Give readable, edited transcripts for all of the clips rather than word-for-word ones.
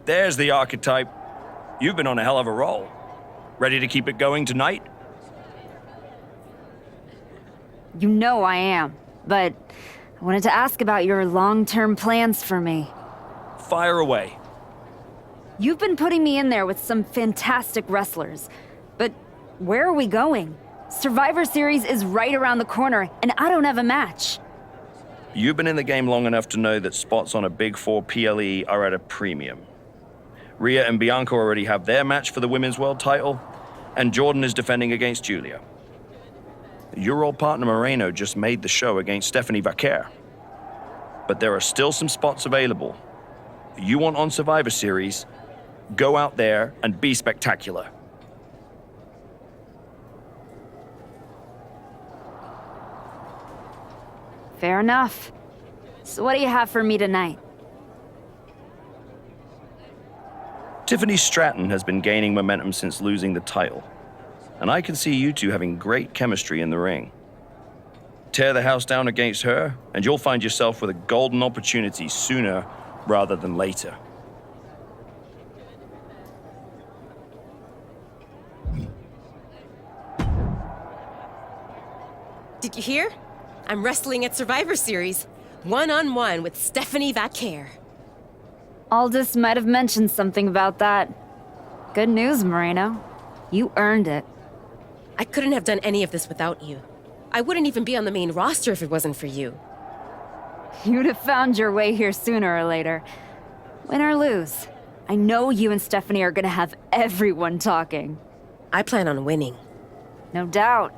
There's the archetype. You've been on a hell of a roll. Ready to keep it going tonight? You know I am, but I wanted to ask about your long-term plans for me. Fire away. You've been putting me in there with some fantastic wrestlers, but where are we going? Survivor Series is right around the corner, and I don't have a match. You've been in the game long enough to know that spots on a Big Four PLE are at a premium. Rhea and Bianca already have their match for the Women's World title, and Jordan is defending against Julia. Your old partner Moreno just made the show against Stephanie Vaquer. But there are still some spots available. You want on Survivor Series, go out there and be spectacular. Fair enough. So what do you have for me tonight? Tiffany Stratton has been gaining momentum since losing the title, and I can see you two having great chemistry in the ring. Tear the house down against her, and you'll find yourself with a golden opportunity sooner rather than later. Did you hear? I'm wrestling at Survivor Series, one-on-one with Stephanie Vaquer. Aldous might have mentioned something about that. Good news, Moreno. You earned it. I couldn't have done any of this without you. I wouldn't even be on the main roster if it wasn't for you. You'd have found your way here sooner or later. Win or lose, I know you and Stephanie are gonna have everyone talking. I plan on winning. No doubt.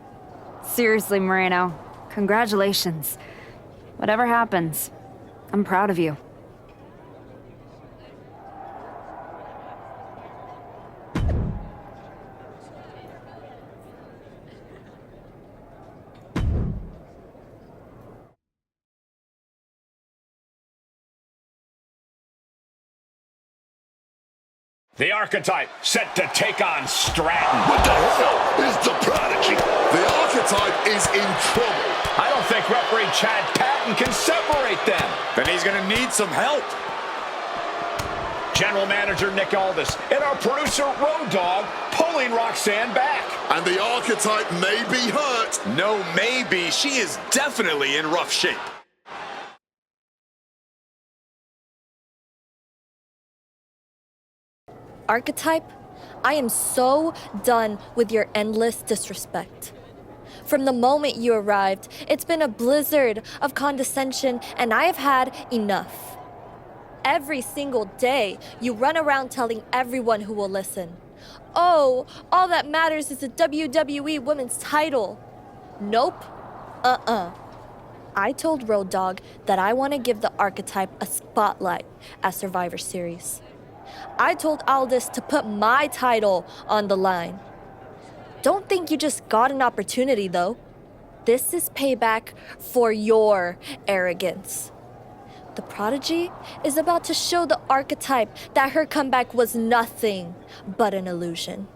Seriously, Moreno, congratulations. Whatever happens, I'm proud of you. The archetype set to take on Stratton. What the hell is the Prodigy? The archetype is in trouble. I don't think referee Chad Patton can separate them. Then he's going to need some help. General Manager Nick Aldis and our producer Road Dogg pulling Roxanne back. And the archetype may be hurt. No, maybe. She is definitely in rough shape. Archetype, I am so done with your endless disrespect. From the moment you arrived, it's been a blizzard of condescension, and I have had enough. Every single day, you run around telling everyone who will listen, "Oh, all that matters is the WWE Women's title." Nope. I told Road Dogg that I want to give the archetype a spotlight at Survivor Series. I told Aldis to put my title on the line. Don't think you just got an opportunity, though. This is payback for your arrogance. The Prodigy is about to show the archetype that her comeback was nothing but an illusion.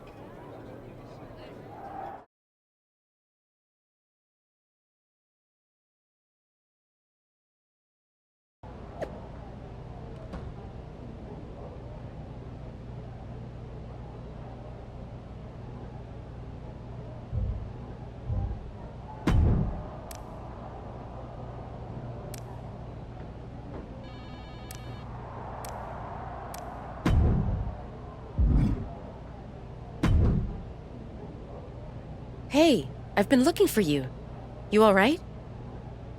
Hey, I've been looking for you. You all right?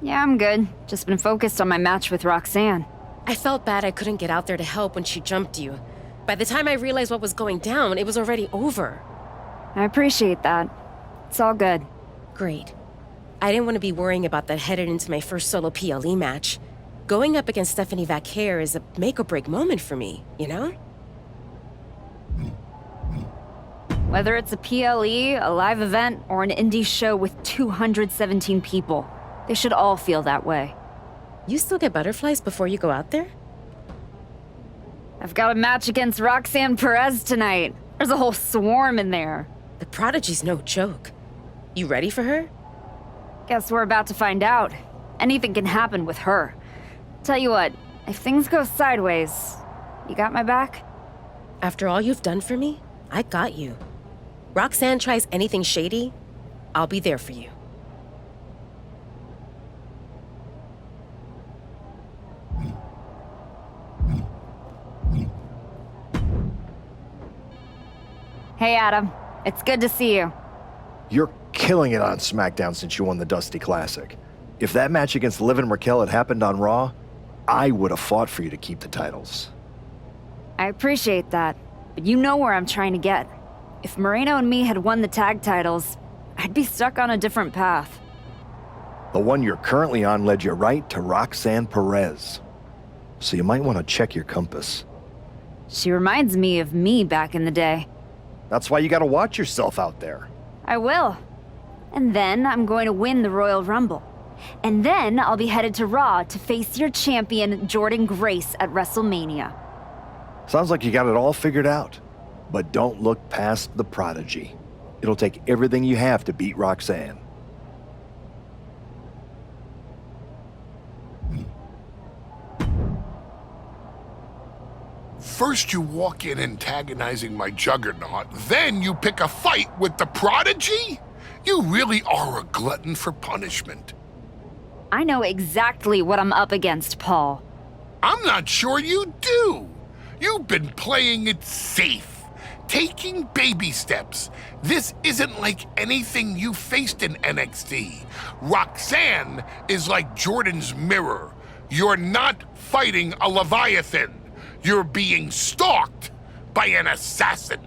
Yeah, I'm good. Just been focused on my match with Roxanne. I felt bad I couldn't get out there to help when she jumped you. By the time I realized what was going down, it was already over. I appreciate that. It's all good. Great. I didn't want to be worrying about that headed into my first solo PLE match. Going up against Stephanie Vaquer is a make-or-break moment for me, you know? Whether it's a PLE, a live event, or an indie show with 217 people, they should all feel that way. You still get butterflies before you go out there? I've got a match against Roxanne Perez tonight. There's a whole swarm in there. The Prodigy's no joke. You ready for her? Guess we're about to find out. Anything can happen with her. Tell you what, if things go sideways, you got my back? After all you've done for me, I got you. Roxanne tries anything shady, I'll be there for you. Hey, Adam. It's good to see you. You're killing it on SmackDown since you won the Dusty Classic. If that match against Liv and Raquel had happened on Raw, I would have fought for you to keep the titles. I appreciate that, but you know where I'm trying to get. If Moreno and me had won the tag titles, I'd be stuck on a different path. The one you're currently on led you right to Roxanne Perez. So you might want to check your compass. She reminds me of me back in the day. That's why you gotta watch yourself out there. I will. And then I'm going to win the Royal Rumble. And then I'll be headed to Raw to face your champion, Jordynne Grace, at WrestleMania. Sounds like you got it all figured out. But don't look past the prodigy. It'll take everything you have to beat Roxanne. First you walk in antagonizing my juggernaut, then you pick a fight with the prodigy? You really are a glutton for punishment. I know exactly what I'm up against, Paul. I'm not sure you do. You've been playing it safe, taking baby steps. This isn't like anything you faced in NXT. Roxanne is like Jordan's mirror. You're not fighting a Leviathan. You're being stalked by an assassin.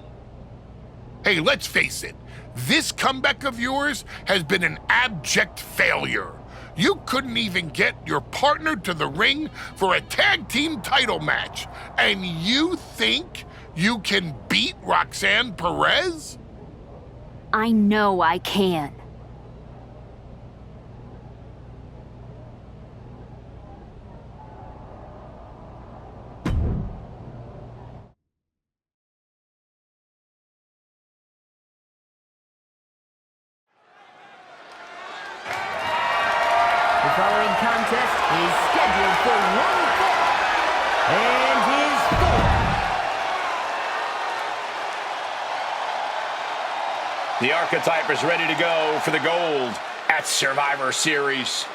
Hey, let's face it. This comeback of yours has been an abject failure. You couldn't even get your partner to the ring for a tag team title match. And you think you can beat Roxanne Perez? I know I can. The following contest is scheduled for one fall and is for The Archetype is ready to go for the gold at Survivor Series.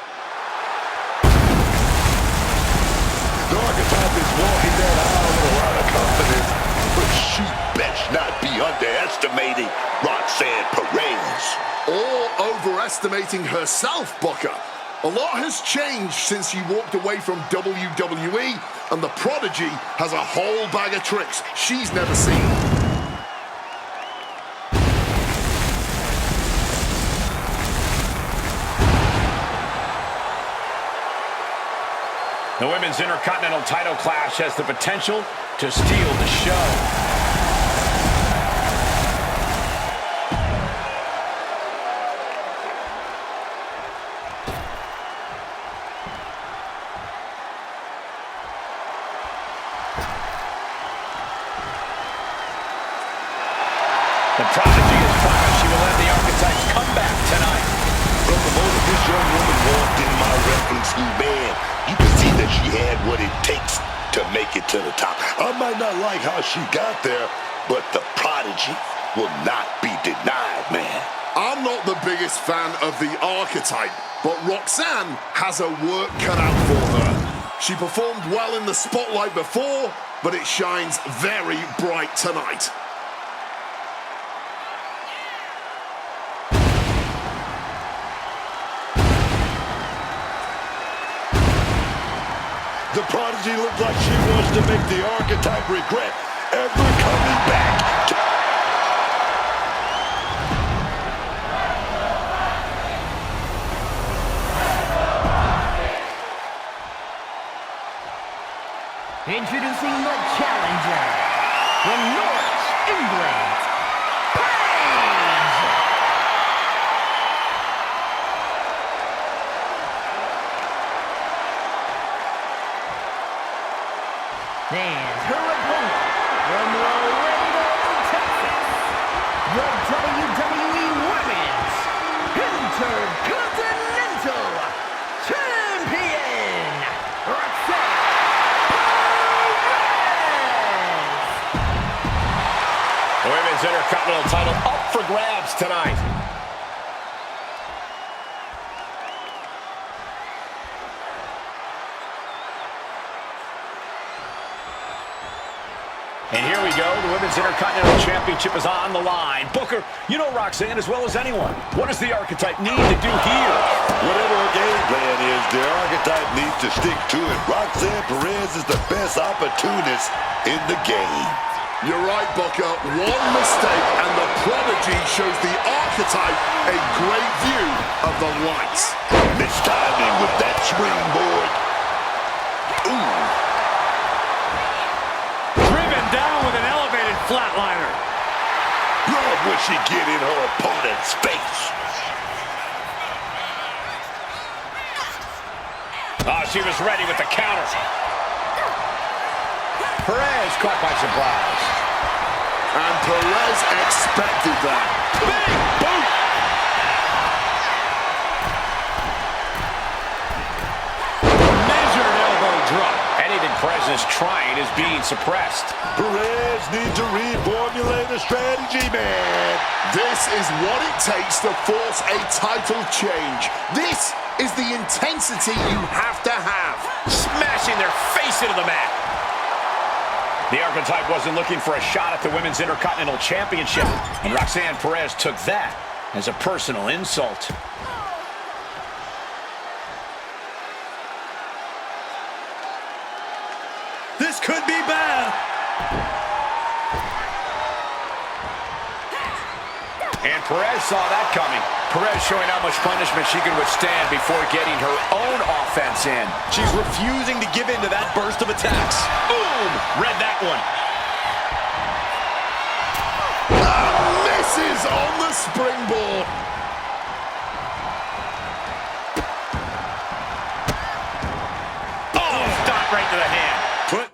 The Archetype is walking that aisle with a lot of confidence, but she best not be underestimating Roxanne Perez. Or overestimating herself, Booker. A lot has changed since she walked away from WWE, and the Prodigy has a whole bag of tricks she's never seen. The Women's Intercontinental title clash has the potential to steal the show. The Prodigy has promised she will end the Archetype's comeback tonight. From the moment this young woman walked in my wrestling school, man, you could see that she had what it takes to make it to the top. I might not like how she got there, but the Prodigy will not be denied, man. I'm not the biggest fan of the Archetype, but Roxanne has her work cut out for her. She performed well in the spotlight before, but it shines very bright tonight. The Prodigy looked like she wants to make the Archetype regret ever coming back. introducing the challenger from Norwich, England, Paige! And her opponent from Laredo, Texas, the WWE Women's Intercontinental Champion, Roxanne Perez! The Women's Intercontinental title up for grabs tonight. And here we go. The Women's Intercontinental Championship is on the line. Booker, you know Roxanne as well as anyone. What does the Archetype need to do here? Whatever her game plan is, the Archetype needs to stick to it. Roxanne Perez is the best opportunist in the game. You're right, Booker. One mistake and the Prodigy shows the Archetype a great view of the lights. Mistiming with that springboard. Ooh. Down with an elevated flatliner. Lord, would she get in her opponent's face? Oh, she was ready with the counter. Perez caught by surprise. And Perez expected that. Big boot. Measured elbow drop. Anything Perez is trying is being suppressed. Perez needs to reformulate a strategy, man. This is what it takes to force a title change. This is the intensity you have to have. Smashing their face into the mat. The Archetype wasn't looking for a shot at the Women's Intercontinental Championship, and Roxanne Perez took that as a personal insult. This could be bad. And Perez saw that coming. Perez showing how much punishment she can withstand before getting her own offense in. She's refusing to give in to that burst of attacks. Boom! Read that one. Misses on the springboard. Oh, stop right to the hand. Put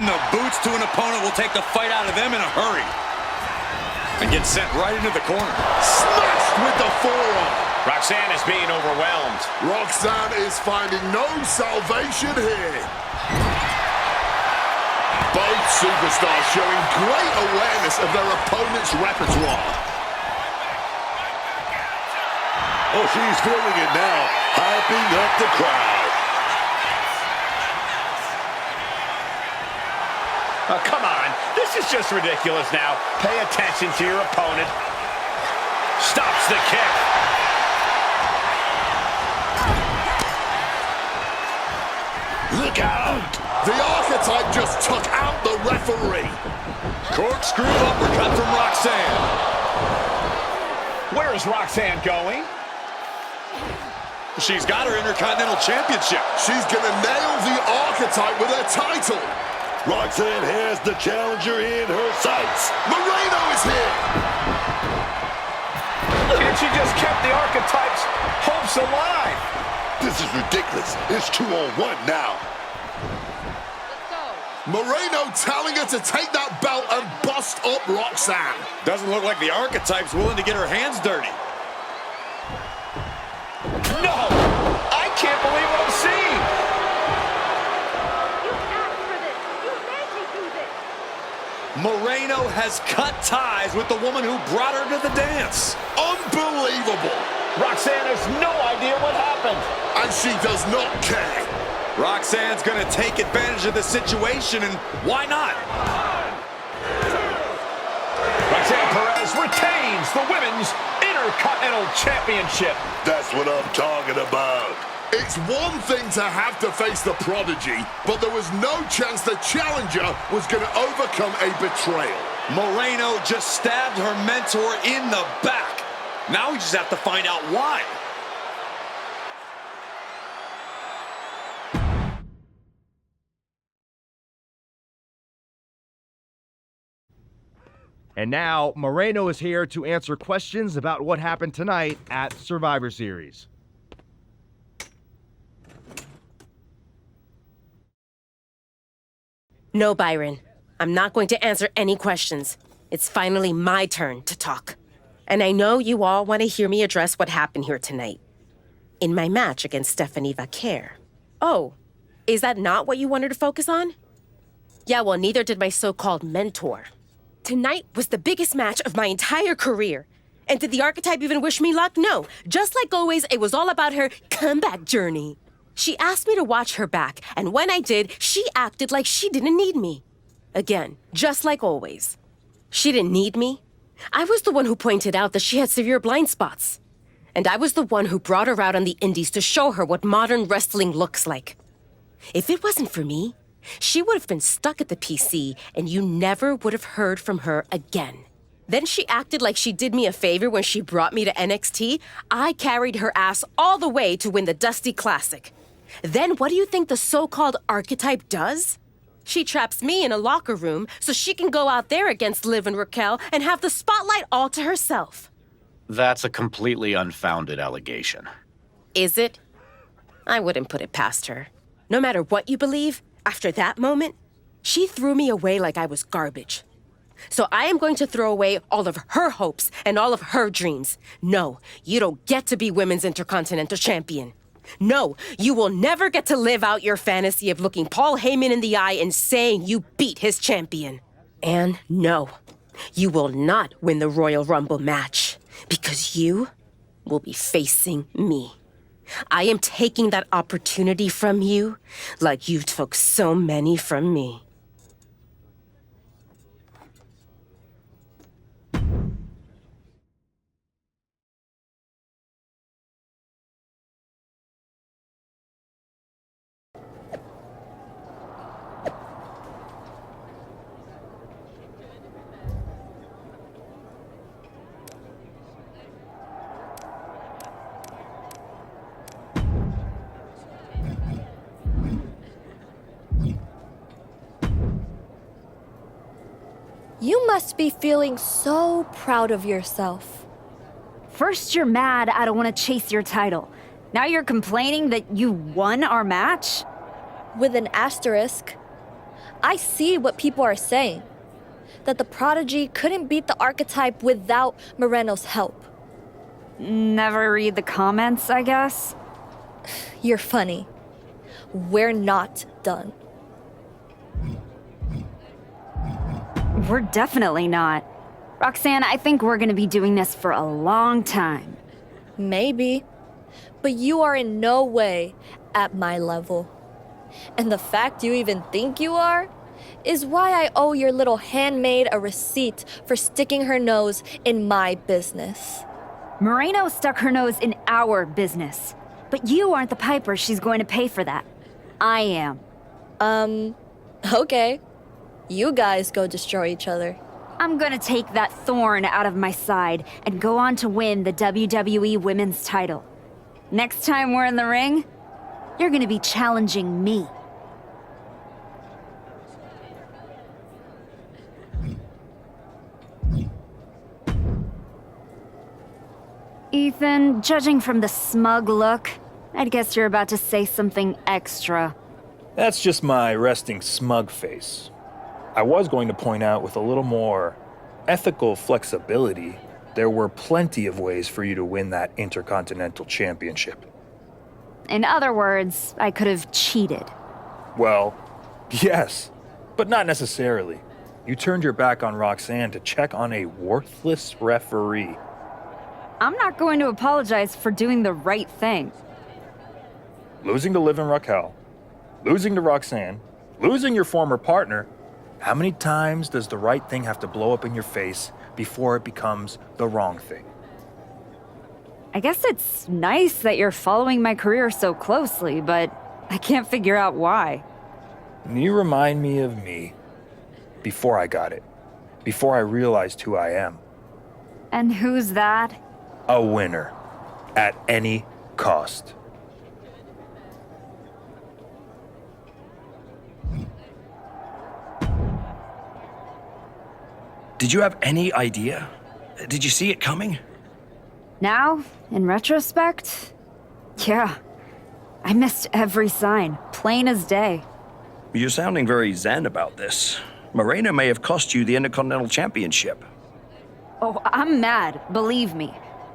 the boots to an opponent will take the fight out of them in a hurry. And get sent right into the corner. Smashed with the forearm. Roxanne is being overwhelmed. Roxanne is finding no salvation here. Both superstars showing great awareness of their opponent's repertoire. Oh, she's feeling it now, hyping up the crowd. Oh, come on. This is just ridiculous now. Pay attention to your opponent. Stops the kick. Look out! The Archetype just took out the referee. Corkscrew uppercut from Roxanne. Where is Roxanne going? She's got her Intercontinental Championship. She's gonna nail the Archetype with her title. Roxanne has the challenger in her sights. Moreno is here. And she just kept the Archetype's hopes alive. This is ridiculous. It's 2-on-1 now. Moreno telling her to take that belt and bust up Roxanne. Doesn't look like the Archetype's willing to get her hands dirty. No! I can't believe what I'm seeing! You asked for this. You made me do this. Moreno has cut ties with the woman who brought her to the dance. Unbelievable. Roxanne has no idea what happened. And she does not care. Roxanne's gonna take advantage of the situation, and why not? Roxanne Perez retains the Women's Intercontinental Championship. That's what I'm talking about. It's one thing to have to face the Prodigy, but there was no chance the challenger was going to overcome a betrayal. Moreno just stabbed her mentor in the back. Now we just have to find out why. And now, Moreno is here to answer questions about what happened tonight at Survivor Series. No, Byron. I'm not going to answer any questions. It's finally my turn to talk. And I know you all want to hear me address what happened here tonight. In my match against Stephanie Vaquer. Oh, is that not what you wanted to focus on? Yeah, well, neither did my so-called mentor. Tonight was the biggest match of my entire career. And did the archetype even wish me luck? No. Just like always, it was all about her comeback journey. She asked me to watch her back, and when I did, she acted like she didn't need me. Again, just like always. She didn't need me. I was the one who pointed out that she had severe blind spots. And I was the one who brought her out on the indies to show her what modern wrestling looks like. If it wasn't for me, she would have been stuck at the PC, and you never would have heard from her again. Then she acted like she did me a favor when she brought me to NXT. I carried her ass all the way to win the Dusty Classic. Then what do you think the so-called archetype does? She traps me in a locker room so she can go out there against Liv and Raquel and have the spotlight all to herself. That's a completely unfounded allegation. Is it? I wouldn't put it past her. No matter what you believe, after that moment, she threw me away like I was garbage. So I am going to throw away all of her hopes and all of her dreams. No, you don't get to be Women's Intercontinental Champion. No, you will never get to live out your fantasy of looking Paul Heyman in the eye and saying you beat his champion. And no, you will not win the Royal Rumble match because you will be facing me. I am taking that opportunity from you like you took so many from me. You must be feeling so proud of yourself. First you're mad I don't want to chase your title. Now you're complaining that you won our match? With an asterisk. I see what people are saying. That the Prodigy couldn't beat the archetype without Moreno's help. Never read the comments, I guess? You're funny. We're not done. We're definitely not. Roxanne, I think we're gonna be doing this for a long time. Maybe. But you are in no way at my level. And the fact you even think you are is why I owe your little handmaid a receipt for sticking her nose in my business. Moreno stuck her nose in our business. But you aren't the piper she's going to pay for that. I am. Okay. You guys go destroy each other. I'm gonna take that thorn out of my side and go on to win the WWE Women's title. Next time we're in the ring, you're gonna be challenging me. Ethan, judging from the smug look, I'd guess you're about to say something extra. That's just my resting smug face. I was going to point out with a little more ethical flexibility, there were plenty of ways for you to win that Intercontinental Championship. In other words, I could have cheated. Well, yes, but not necessarily. You turned your back on Roxanne to check on a worthless referee. I'm not going to apologize for doing the right thing. Losing to Liv and Raquel, losing to Roxanne, losing your former partner. How many times does the right thing have to blow up in your face before it becomes the wrong thing? I guess it's nice that you're following my career so closely, but I can't figure out why. You remind me of me. Before I got it. Before I realized who I am. And who's that? A winner. At any cost. Did you have any idea? Did you see it coming? Now, in retrospect, yeah. I missed every sign, plain as day. You're sounding very zen about this. Moreno may have cost you the Intercontinental Championship. Oh, I'm mad, believe me.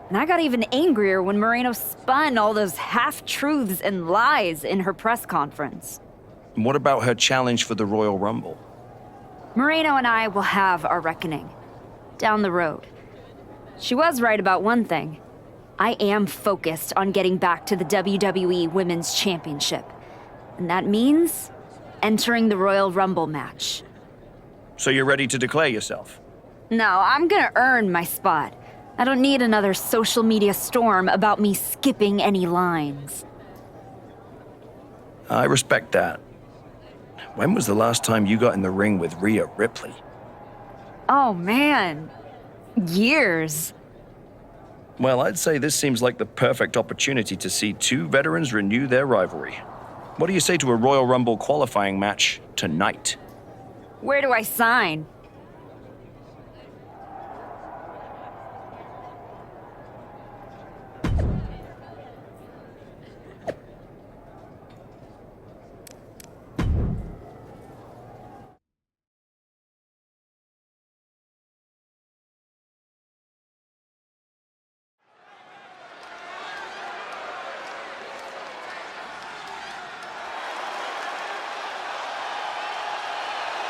And I got even angrier when Moreno spun all those half-truths and lies in her press conference. And what about her challenge for the Royal Rumble? Moreno and I will have our reckoning. Down the road. She was right about one thing. I am focused on getting back to the WWE Women's Championship. And that means entering the Royal Rumble match. So you're ready to declare yourself? No, I'm gonna earn my spot. I don't need another social media storm about me skipping any lines. I respect that. When was the last time you got in the ring with Rhea Ripley? Oh man, years. Well, I'd say this seems like the perfect opportunity to see two veterans renew their rivalry. What do you say to a Royal Rumble qualifying match tonight? Where do I sign?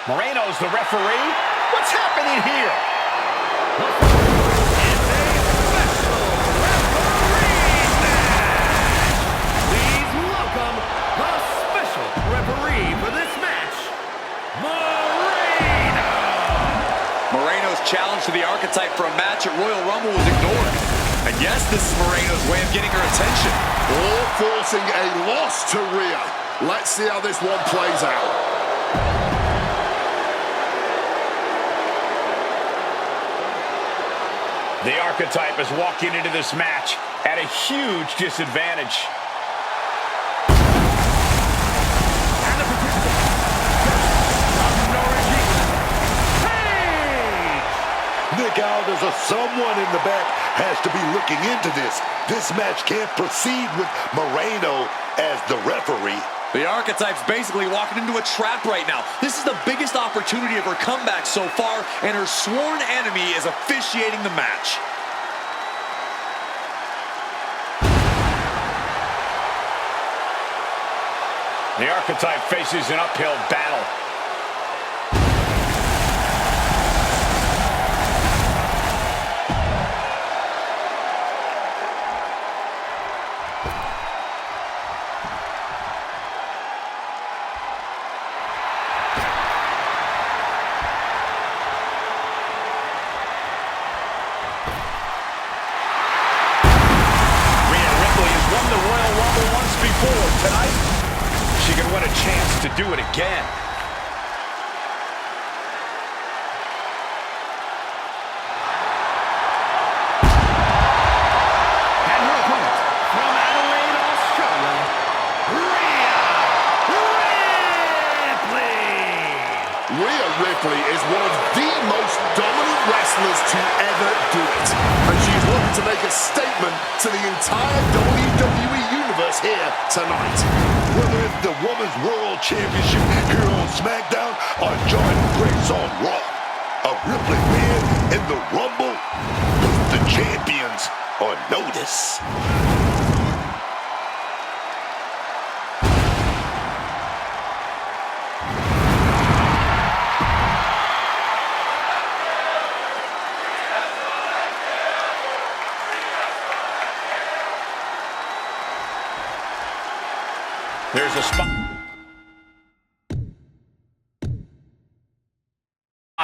Moreno's the referee. What's happening here? Please welcome the special referee for this match, Moreno! Moreno's challenge to the Archetype for a match at Royal Rumble was ignored. And yes, this is Moreno's way of getting her attention. Or forcing a loss to Rhea. Let's see how this one plays out. The Archetype is walking into this match at a huge disadvantage. And the participant, Paige! Nick Aldis or someone in the back has to be looking into this. This match can't proceed with Moreno as the referee. The Archetype's basically walking into a trap right now. This is the biggest opportunity of her comeback so far, and her sworn enemy is officiating the match. The Archetype faces an uphill battle. Tonight, she can win a chance to do it again. And her opponent, from Adelaide, Australia, Rhea Ripley is one of the most dominant wrestlers to ever do it. And she's looking to make a statement to the entire WWE Universe here tonight. Whether it's the Women's World Championship here on SmackDown or Jordan Grace on Raw, a Ripley win in the Rumble puts the champions on notice. There's a spot in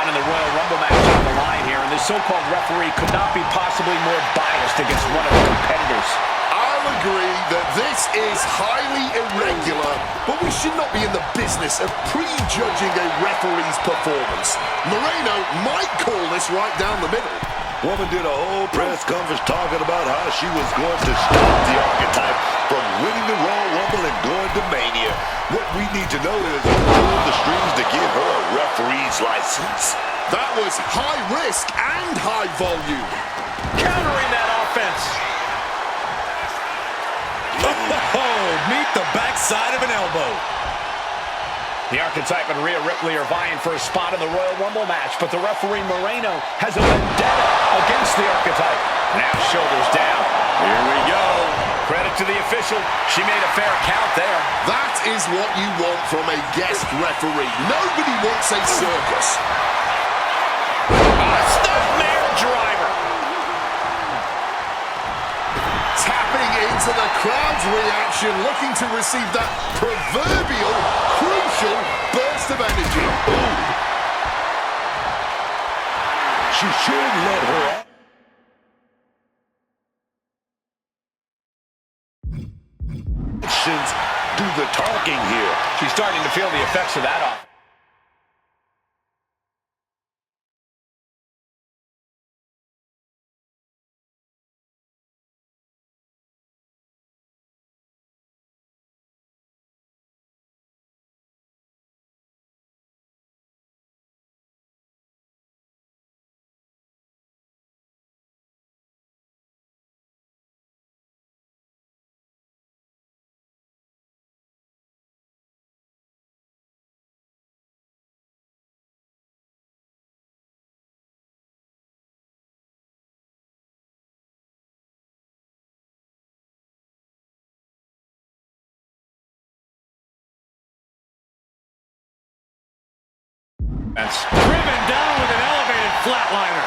the Royal Rumble match on the line here, and the so-called referee could not be possibly more biased against one of the competitors. I'll agree that this is highly irregular, but we should not be in the business of prejudging a referee's performance. Moreno might call this right down the middle. Woman did a whole press conference talking about how she was going to stop the Archetype from winning the Royal Rumble and going to Mania. What we need to know is who pulled the strings to give her a referee's license. That was high risk and high volume. Countering that offense. Oh, meet the backside of an elbow. The Archetype and Rhea Ripley are vying for a spot in the Royal Rumble match, but the referee Moreno has a vendetta against the Archetype. Now shoulders down. Here we go. Credit to the official. She made a fair count there. That is what you want from a guest referee. Nobody wants a circus. Snapmare driver. Tapping into the crowd's reaction, looking to receive that proverbial, crucial burst of energy. Ooh. She should let her out. Do the talking here. She's starting to feel the effects of that off. That's driven down with an elevated flatliner.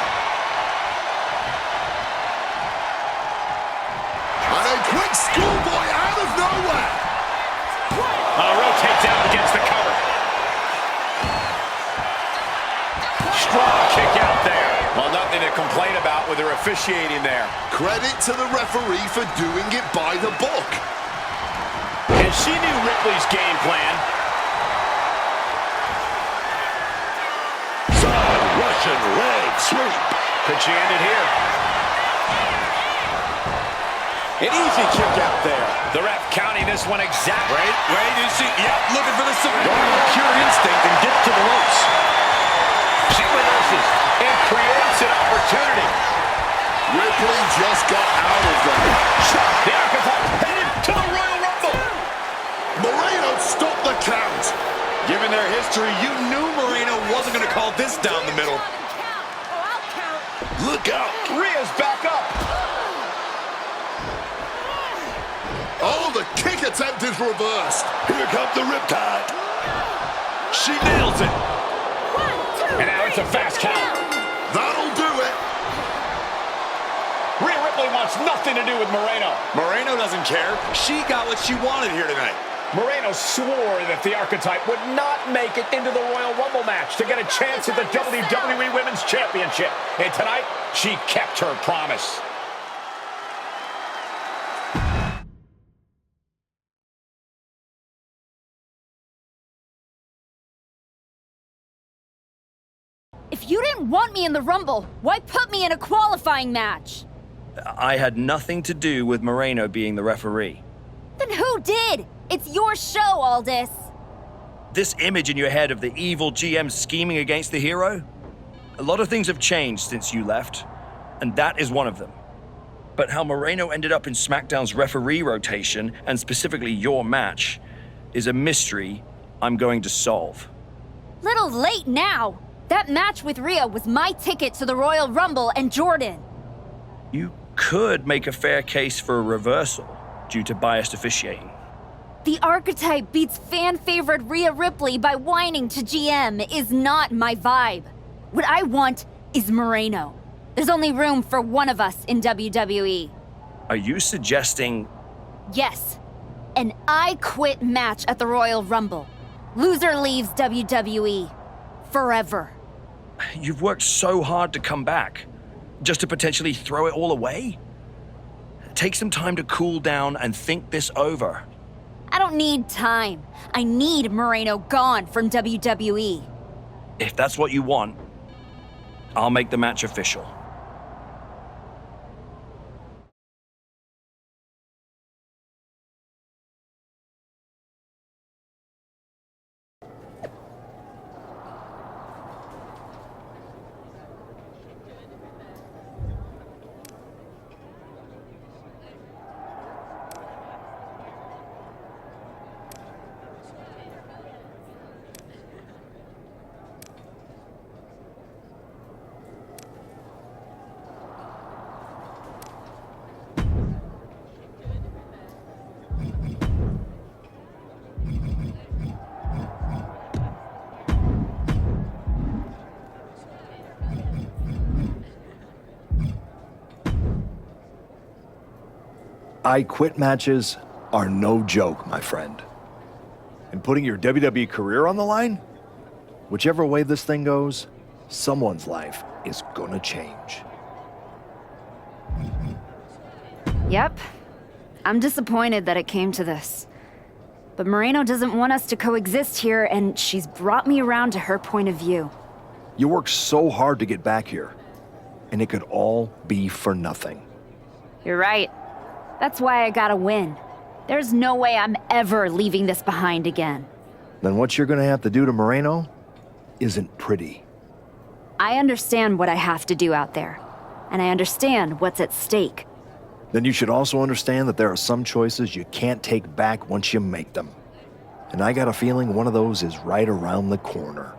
And a quick schoolboy out of nowhere. Rotate down against the cover. Strong kick out there. Well, nothing to complain about with her officiating there. Credit to the referee for doing it by the book. And she knew Ripley's game plan. Russian leg sweep. Could she end it here? An easy kick out there. The ref counting this one exactly. Wait, is she? Yep, looking for the submit. Going with pure instinct and get to the ropes. She reverses and creates an opportunity. Ripley just got out of there. The Archetype headed to the Royal Rumble. Moreno stopped the count. Given their history, you knew Moreno wasn't going to call this down the middle. Look out. Rhea's back up. Oh, the kick attempt is reversed. Here comes the riptide. She nails it. And now it's a fast count. That'll do it. Rhea Ripley wants nothing to do with Moreno. Moreno doesn't care. She got what she wanted here tonight. Moreno swore that the Archetype would not make it into the Royal Rumble match to get a chance at the WWE Women's Championship. And tonight, she kept her promise. If you didn't want me in the Rumble, why put me in a qualifying match? I had nothing to do with Moreno being the referee. Then who did? It's your show, Aldis. This image in your head of the evil GM scheming against the hero? A lot of things have changed since you left, and that is one of them. But how Moreno ended up in SmackDown's referee rotation, and specifically your match, is a mystery I'm going to solve. Little late now. That match with Rhea was my ticket to the Royal Rumble and Jordan. You could make a fair case for a reversal due to biased officiating. The Archetype beats fan-favorite Rhea Ripley by whining to GM is not my vibe. What I want is Moreno. There's only room for one of us in WWE. Are you suggesting... Yes. An I Quit match at the Royal Rumble. Loser leaves WWE. Forever. You've worked so hard to come back, just to potentially throw it all away? Take some time to cool down and think this over. I don't need time. I need Moreno gone from WWE. If that's what you want, I'll make the match official. I quit matches are no joke, my friend. And putting your WWE career on the line? Whichever way this thing goes, someone's life is gonna change. Yep. I'm disappointed that it came to this. But Moreno doesn't want us to coexist here, and she's brought me around to her point of view. You worked so hard to get back here, and it could all be for nothing. You're right. That's why I gotta win. There's no way I'm ever leaving this behind again. Then what you're gonna have to do to Moreno isn't pretty. I understand what I have to do out there, and I understand what's at stake. Then you should also understand that there are some choices you can't take back once you make them. And I got a feeling one of those is right around the corner.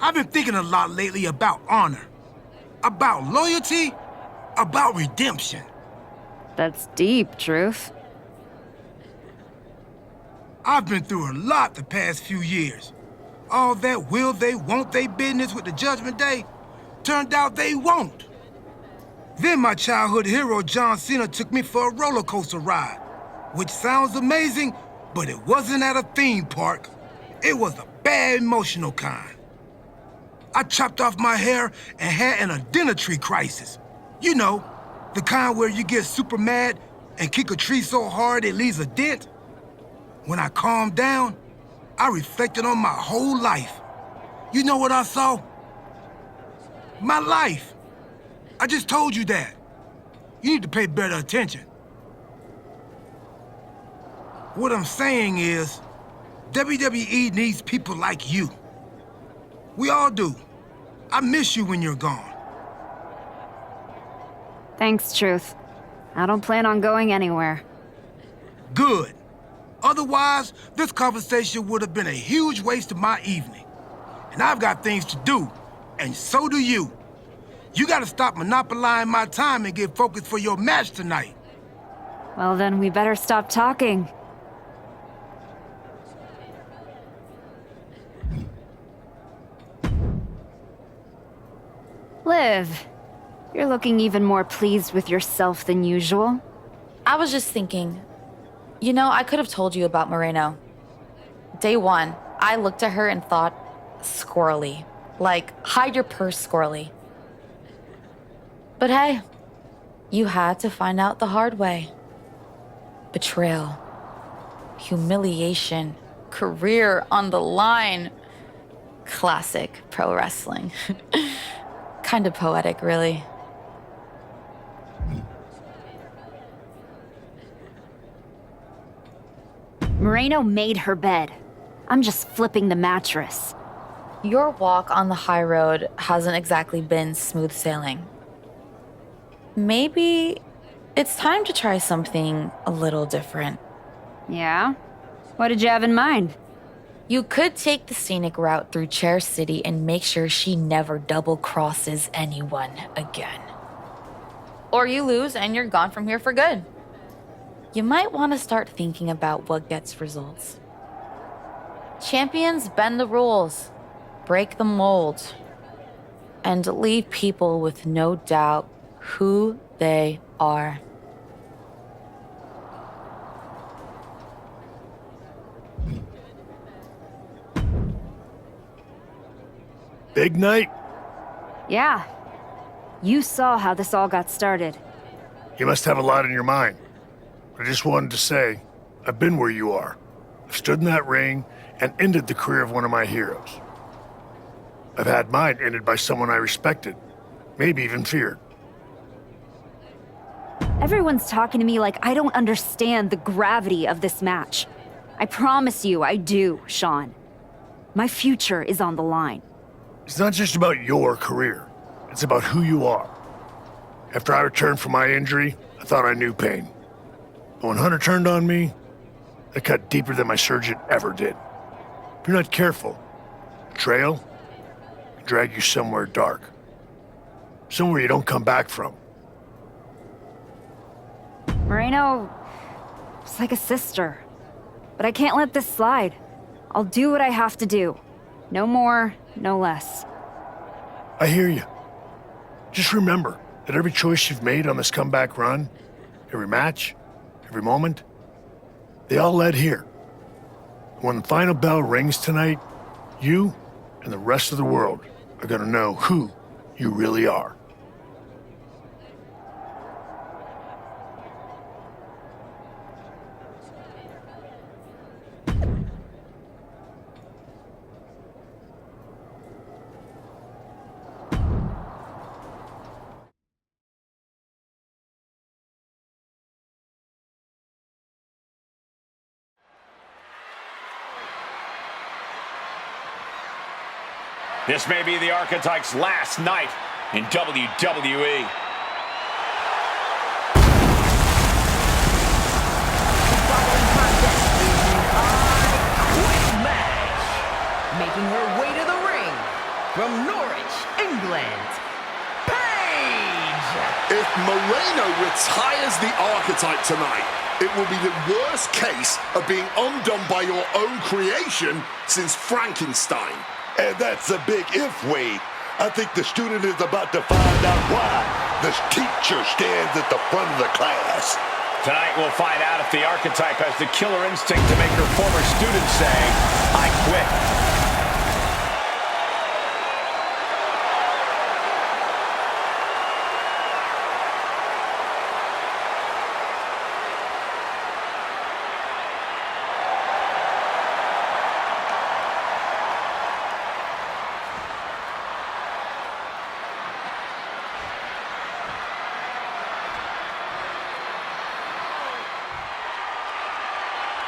I've been thinking a lot lately about honor, about loyalty, about redemption. That's deep, Truth. I've been through a lot the past few years. All that will they, won't they business with the Judgment Day turned out they won't. Then my childhood hero John Cena took me for a roller coaster ride, which sounds amazing, but it wasn't at a theme park. It was a bad emotional kind. I chopped off my hair and had an identity crisis. You know, the kind where you get super mad and kick a tree so hard it leaves a dent. When I calmed down, I reflected on my whole life. You know what I saw? My life. I just told you that. You need to pay better attention. What I'm saying is, WWE needs people like you. We all do. I miss you when you're gone. Thanks, Truth. I don't plan on going anywhere. Good. Otherwise, this conversation would have been a huge waste of my evening. And I've got things to do, and so do you. You gotta stop monopolizing my time and get focused for your match tonight. Well, then we better stop talking. Liv, you're looking even more pleased with yourself than usual. I was just thinking, you know, I could have told you about Moreno. Day one, I looked at her and thought, squirrely. Like, hide your purse, squirrely. But hey, you had to find out the hard way. Betrayal, humiliation, career on the line. Classic pro wrestling. Kind of poetic, really. Moreno made her bed. I'm just flipping the mattress. Your walk on the high road hasn't exactly been smooth sailing. Maybe it's time to try something a little different. Yeah? What did you have in mind? You could take the scenic route through Chair City and make sure she never double-crosses anyone again. Or you lose and you're gone from here for good. You might want to start thinking about what gets results. Champions bend the rules, break the mold, and leave people with no doubt who they are. Big night? Yeah. You saw how this all got started. You must have a lot in your mind. I just wanted to say, I've been where you are. I've stood in that ring and ended the career of one of my heroes. I've had mine ended by someone I respected, maybe even feared. Everyone's talking to me like I don't understand the gravity of this match. I promise you I do, Sean. My future is on the line. It's not just about your career. It's about who you are. After I returned from my injury, I thought I knew pain. But when Hunter turned on me, it cut deeper than my surgeon ever did. If you're not careful, betrayal can drag you somewhere dark. Somewhere you don't come back from. Moreno is like a sister. but I can't let this slide. I'll do what I have to do. No more, no less. I hear you. Just remember that every choice you've made on this comeback run, every match, every moment, they all led here. When the final bell rings tonight, you and the rest of the world are gonna know who you really are. This may be the Archetype's last night in WWE. Making her way to the ring from Norwich, England, Paige! If Moreno retires the Archetype tonight, it will be the worst case of being undone by your own creation since Frankenstein. And that's a big if, Wade. I think the student is about to find out why the teacher stands at the front of the class. Tonight we'll find out if the Archetype has the killer instinct to make her former students say, I quit.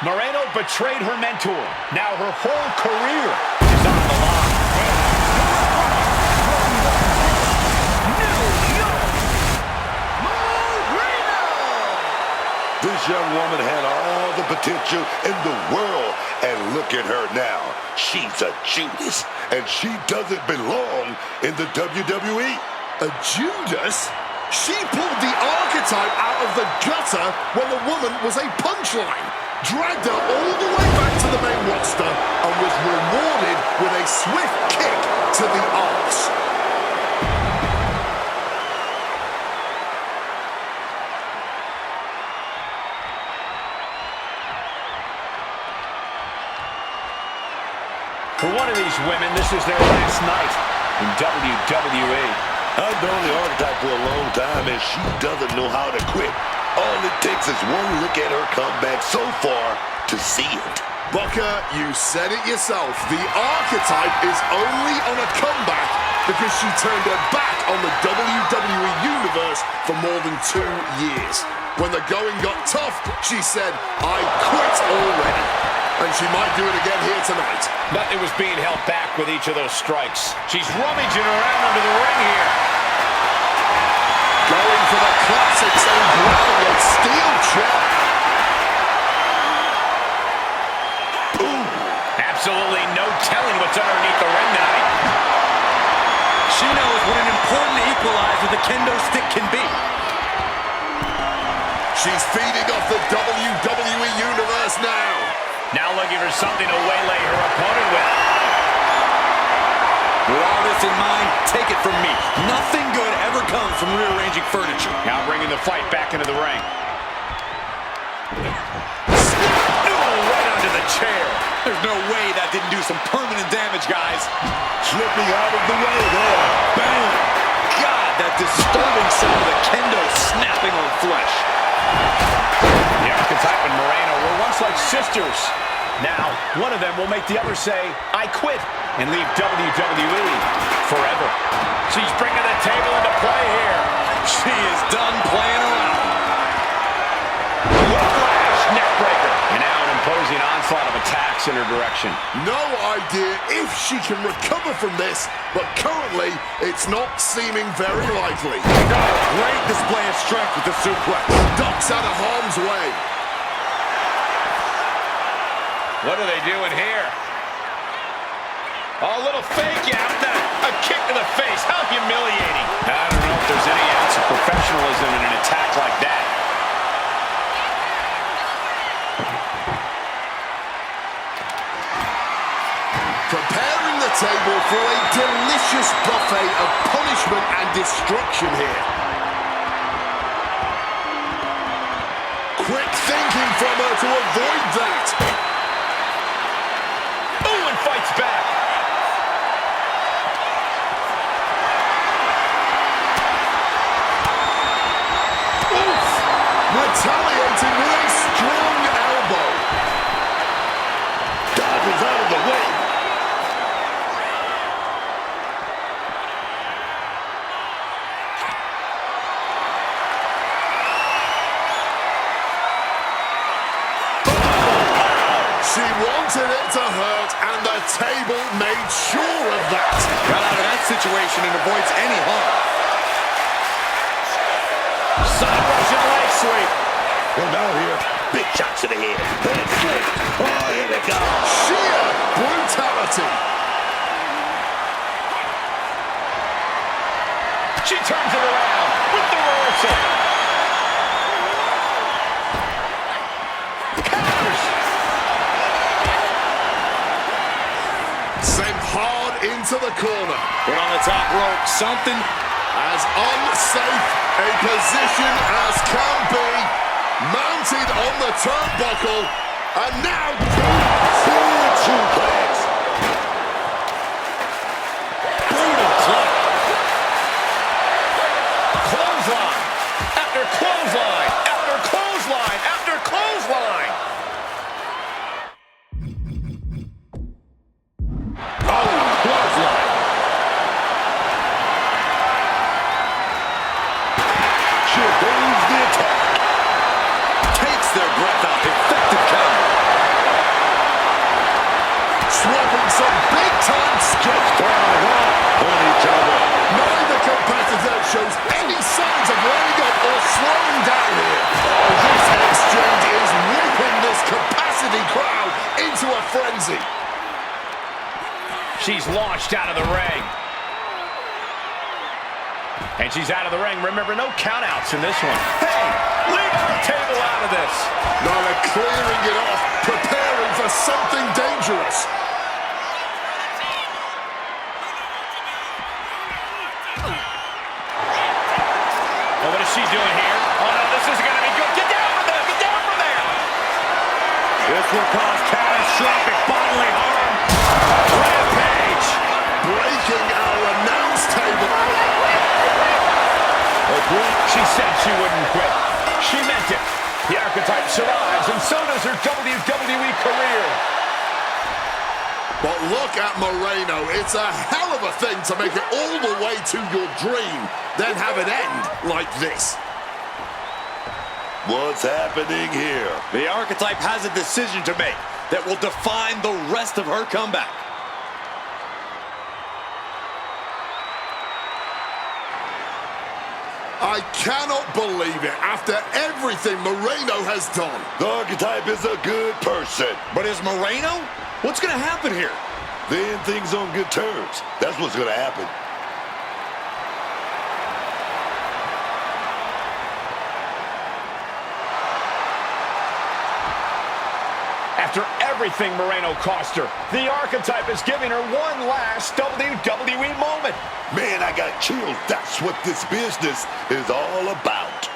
Moreno betrayed her mentor. Now her whole career is on the line. This young woman had all the potential in the world, and look at her now. She's a Judas, and she doesn't belong in the WWE. A Judas? She pulled the Archetype out of the gutter when the woman was a punchline, dragged her all the way back to the main roster, and was rewarded with a swift kick to the arse. For one of these women, this is their last night in WWE. I've known the Archetype for a long time, and she doesn't know how to quit. All it takes is one look at her comeback so far to see it. Booker, you said it yourself. The Archetype is only on a comeback because she turned her back on the WWE Universe for more than 2 years. When the going got tough, she said, I quit already. And she might do it again here tonight. But it was being held back with each of those strikes. She's rummaging around under the ring here. Going for the classic St. Brown steel chair. Boom. Absolutely no telling what's underneath the ring tonight. She knows what an important equalizer the kendo stick can be. She's feeding off the WWE Universe now. Now looking for something to waylay her opponent with. With all this in mind, take it from me. Nothing good ever comes from rearranging furniture. Now bringing the fight back into the ring. Oh, right under the chair. There's no way that didn't do some permanent damage, guys. Slipping out of the way there. Bam! God, that disturbing sound of the kendo snapping on flesh. The Archetype and Moreno were once like sisters. Now, one of them will make the other say, I quit, and leave WWE forever. She's bringing the table into play here. She is done playing around. Whiplash, neckbreaker. And now an imposing onslaught of attacks in her direction. No idea if she can recover from this, but currently it's not seeming very likely. Great display of strength with the suplex. Ducks out of harm's way. What are they doing here? Oh, a little fake out. A kick to the face. How humiliating. I don't know if there's any ounce of professionalism in an attack like that. for a delicious buffet of punishment and destruction here. Quick thinking from her to avoid that. Oh, and fights back. Oof! Retaliating with a strong elbow. Dodges out of the way. She wanted it to hurt, and the table made sure of that. Got out of that situation and avoids any harm. Side Russian leg sweep. Well, now here, big shots to the head. Head straight. Oh, here they go. Sheer brutality. She turns it around with the reversal. Counters. Sent hard into the corner. Put on the top rope. Something as unsafe a position as can be. Mounted on the turnbuckle. And now huge suplex. Brutal club. Clothesline. After clothesline. After clothesline. After clothesline. Oh, clothesline. She avoids the attack. Takes their breath out. Effective counter. swapping some big-time skills on each other. Neither competitor shows any signs of letting up or slowing down here. This exchange is whipping this capacity crowd into a frenzy. She's launched out of the ring. And she's out of the ring. Remember, no countouts in this one. Hey, leave our table out of this. Now they're clearing it off, preparing for something dangerous. Well, what is she doing here? Oh, no, this isn't going to be good. Get down from there. Get down from there. This will cause catastrophic bodily harm. Paige breaking our announce table. She said she wouldn't quit. She meant it. The archetype survives, and so does her WWE career. But look at Moreno. It's a hell of a thing to make it all the way to your dream, then have it end like this. What's happening here? The archetype has a decision to make that will define the rest of her comeback. I cannot believe it. After everything Moreno has done. The archetype is a good person. But is Moreno? What's going to happen here? Then things on good terms. That's what's going to happen. After everything Moreno cost her, the archetype is giving her one last WWE moment. Man, I got chills. That's what this business is all about.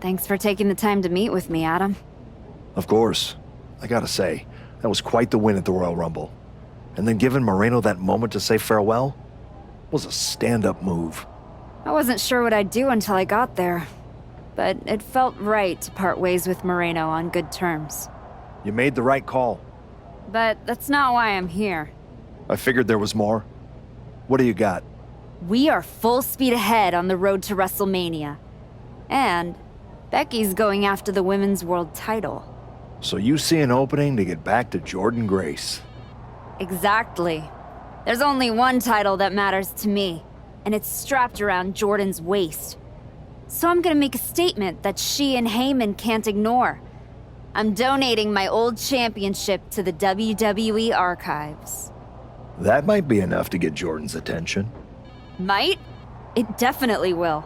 Thanks for taking the time to meet with me, Adam. Of course. I gotta say, that was quite the win at the Royal Rumble. And then giving Moreno that moment to say farewell was a stand-up move. I wasn't sure what I'd do until I got there, but it felt right to part ways with Moreno on good terms. You made the right call. But that's not why I'm here. I figured there was more. What do you got? We are full speed ahead on the road to WrestleMania. And Becky's going after the women's world title. So you see an opening to get back to Jordan Grace. Exactly. There's only one title that matters to me, and it's strapped around Jordan's waist. So I'm gonna make a statement that she and Heyman can't ignore. I'm donating my old championship to the WWE archives. That might be enough to get Jordan's attention. Might? It definitely will.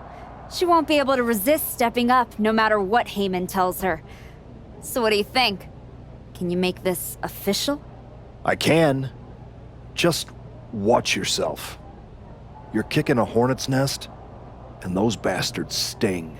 She won't be able to resist stepping up no matter what Heyman tells her. So what do you think? Can you make this official? I can. Just watch yourself. You're kicking a hornet's nest, and those bastards sting.